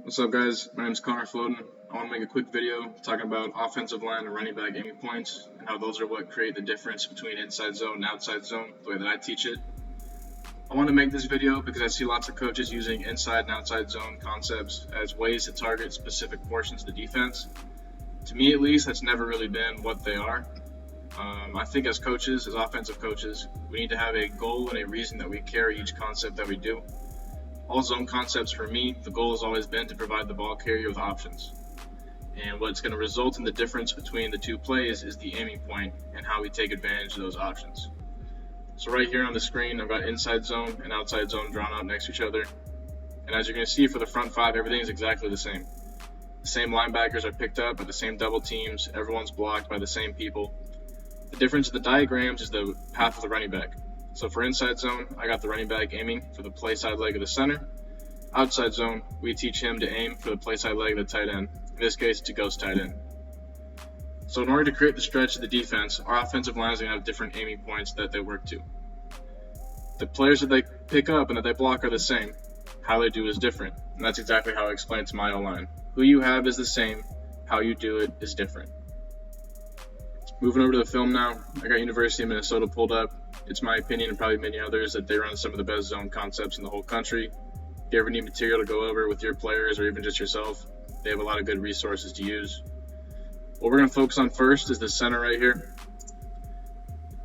What's up, guys? My name is Connor Floden. I want to make a quick video talking about offensive line and running back aiming points and how those are what create the difference between inside zone and outside zone, the way that I teach it. I want to make this video because I see lots of coaches using inside and outside zone concepts as ways to target specific portions of the defense. To me, at least, that's never really been what they are. I think as coaches, as offensive coaches, we need to have a goal and a reason that we carry each concept that we do. All zone concepts for me, the goal has always been to provide the ball carrier with options. And what's going to result in the difference between the two plays is the aiming point and how we take advantage of those options. So right here on the screen, I've got inside zone and outside zone drawn out next to each other. And as you're going to see for the front five, everything is exactly the same. The same linebackers are picked up by the same double teams. Everyone's blocked by the same people. The difference in the diagrams is the path of the running back. So for inside zone, I got the running back aiming for the play side leg of the center. Outside zone, we teach him to aim for the play side leg of the tight end. In this case, it's a ghost tight end. So in order to create the stretch of the defense, our offensive line is going to have different aiming points that they work to. The players that they pick up and that they block are the same. How they do is different. And that's exactly how I explain it to my O-line. Who you have is the same. How you do it is different. Moving over to the film now, I got University of Minnesota pulled up. It's my opinion, and probably many others, that they run some of the best zone concepts in the whole country. If you ever need material to go over with your players or even just yourself, they have a lot of good resources to use. What we're going to focus on first is the center right here.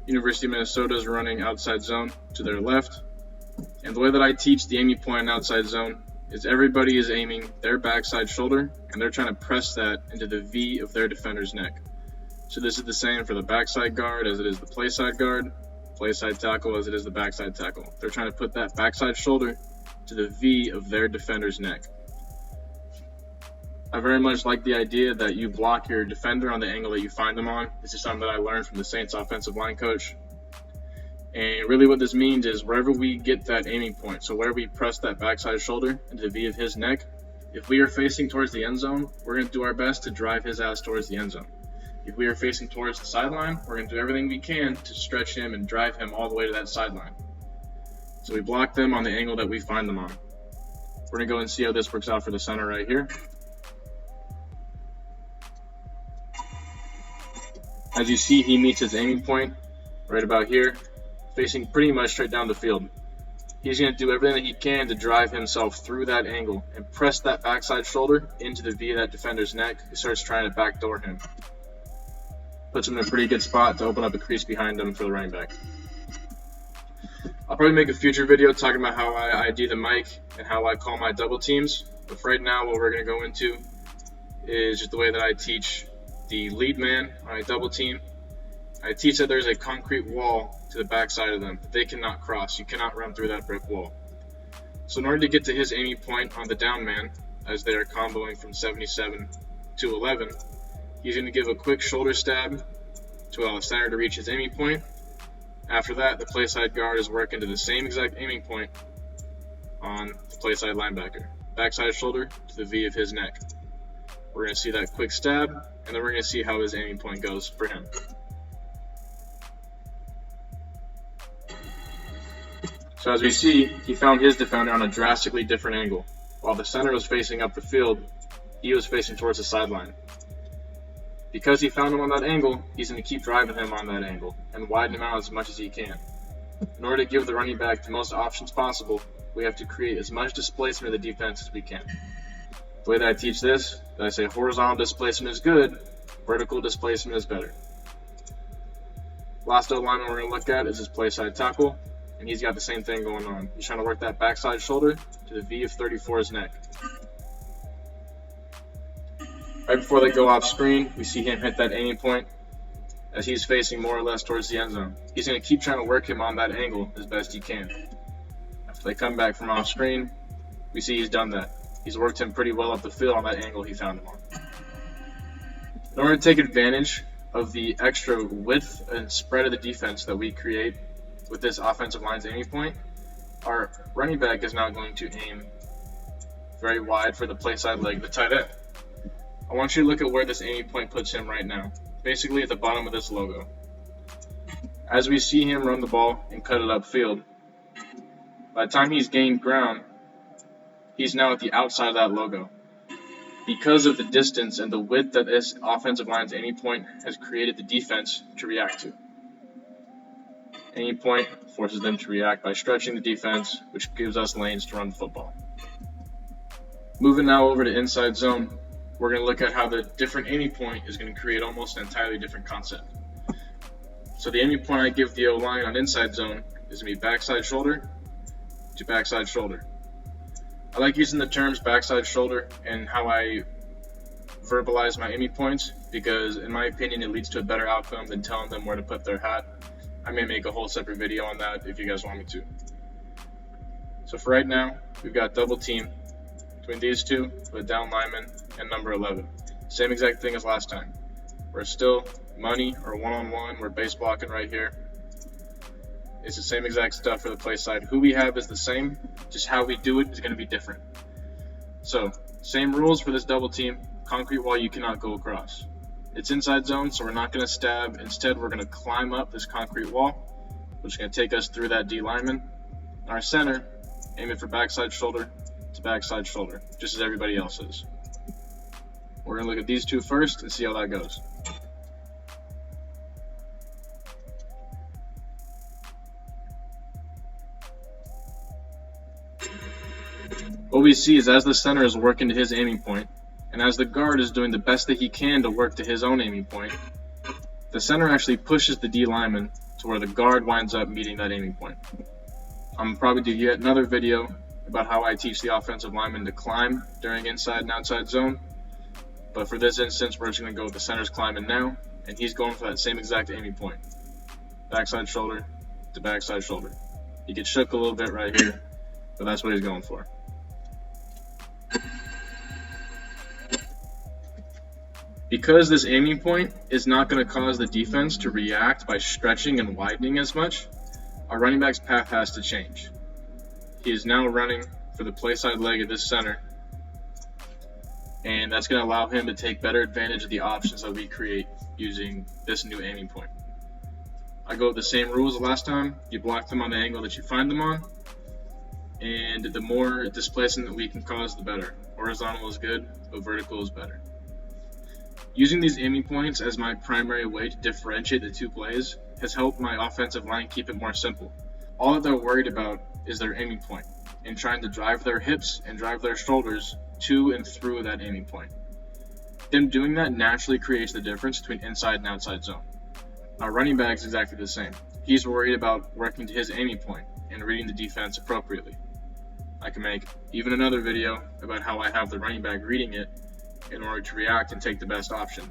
University of Minnesota is running outside zone to their left. And the way that I teach the aiming point in outside zone is everybody is aiming their backside shoulder, and they're trying to press that into the V of their defender's neck. So this is the same for the backside guard as it is the play side guard, play side tackle as it is the backside tackle. They're trying to put that backside shoulder to the V of their defender's neck. I very much like the idea that you block your defender on the angle that you find them on. This is something that I learned from the Saints offensive line coach. And really what this means is wherever we get that aiming point, so where we press that backside shoulder into the V of his neck, if we are facing towards the end zone, we're going to do our best to drive his ass towards the end zone. If we are facing towards the sideline, we're going to do everything we can to stretch him and drive him all the way to that sideline. So we block them on the angle that we find them on. We're going to go and see how this works out for the center right here. As you see, he meets his aiming point right about here, facing pretty much straight down the field. He's going to do everything that he can to drive himself through that angle and press that backside shoulder into the V of that defender's neck. He starts trying to backdoor him. Puts him in a pretty good spot to open up a crease behind him for the running back. I'll probably make a future video talking about how I ID the mic and how I call my double teams. But for right now, what we're going to go into is just the way that I teach the lead man on a double team. I teach that there's a concrete wall to the backside of them that they cannot cross. You cannot run through that brick wall. So in order to get to his aiming point on the down man, as they are comboing from 77 to 11, he's going to give a quick shoulder stab to allow the center to reach his aiming point. After that, the play side guard is working to the same exact aiming point on the play side linebacker. Backside shoulder to the V of his neck. We're going to see that quick stab, and then we're going to see how his aiming point goes for him. So as we see, he found his defender on a drastically different angle. While the center was facing up the field, he was facing towards the sideline. Because he found him on that angle, he's going to keep driving him on that angle and widen him out as much as he can. In order to give the running back the most options possible, we have to create as much displacement of the defense as we can. The way that I teach this, I say horizontal displacement is good, vertical displacement is better. Last O-lineman we're going to look at is his play side tackle, and he's got the same thing going on. He's trying to work that backside shoulder to the V of 34's neck. Right before they go off screen, we see him hit that aiming point as he's facing more or less towards the end zone. He's going to keep trying to work him on that angle as best he can. After they come back from off screen, we see he's done that. He's worked him pretty well up the field on that angle he found him on. In order to take advantage of the extra width and spread of the defense that we create with this offensive line's aiming point, our running back is now going to aim very wide for the play side leg of the tight end. I want you to look at where this aiming point puts him right now, basically at the bottom of this logo. As we see him run the ball and cut it upfield, by the time he's gained ground, he's now at the outside of that logo. because of the distance and the width that this offensive line's aiming point has created the defense to react to. Aiming point forces them to react by stretching the defense, which gives us lanes to run the football. Moving now over to inside zone, we're going to look at how the different aiming point is going to create almost an entirely different concept. So the aiming point I give the O-line on inside zone is going to be backside shoulder to backside shoulder. I like using the terms backside shoulder and how I verbalize my aiming points because, in my opinion, it leads to a better outcome than telling them where to put their hat. I may make a whole separate video on that if you guys want me to. So for right now, we've got double team between these two with down lineman and number 11. Same exact thing as last time. We're still money or one-on-one. We're base blocking right here. It's the same exact stuff for the play side. Who we have is the same, just how we do it is going to be different. So, same rules for this double team. Concrete wall you cannot go across. It's inside zone, so we're not going to stab. Instead, we're going to climb up this concrete wall, which is going to take us through that D lineman. Our center, aim it for backside shoulder to backside shoulder, just as everybody else is. We're going to look at these two first and see how that goes. What we see is as the center is working to his aiming point, and as the guard is doing the best that he can to work to his own aiming point, the center actually pushes the D lineman to where the guard winds up meeting that aiming point. I'm going to probably do yet another video about how I teach the offensive lineman to climb during inside and outside zone, but for this instance we're just going to go with the center's climbing now, and he's going for that same exact aiming point. Backside shoulder to backside shoulder. He gets shook a little bit right here, but that's what he's going for. Because this aiming point is not going to cause the defense to react by stretching and widening as much, our running back's path has to change. He is now running for the play side leg of this center, and that's going to allow him to take better advantage of the options that we create using this new aiming point. I go with the same rules as last time. You block them on the angle that you find them on, and the more displacement that we can cause, the better. Horizontal is good, but vertical is better. Using these aiming points as my primary way to differentiate the two plays has helped my offensive line keep it more simple. All that they're worried about is their aiming point and trying to drive their hips and drive their shoulders to and through that aiming point. Them doing that naturally creates the difference between inside and outside zone. Our running back is exactly the same. He's worried about working to his aiming point and reading the defense appropriately. I can make even another video about how I have the running back reading it in order to react and take the best option.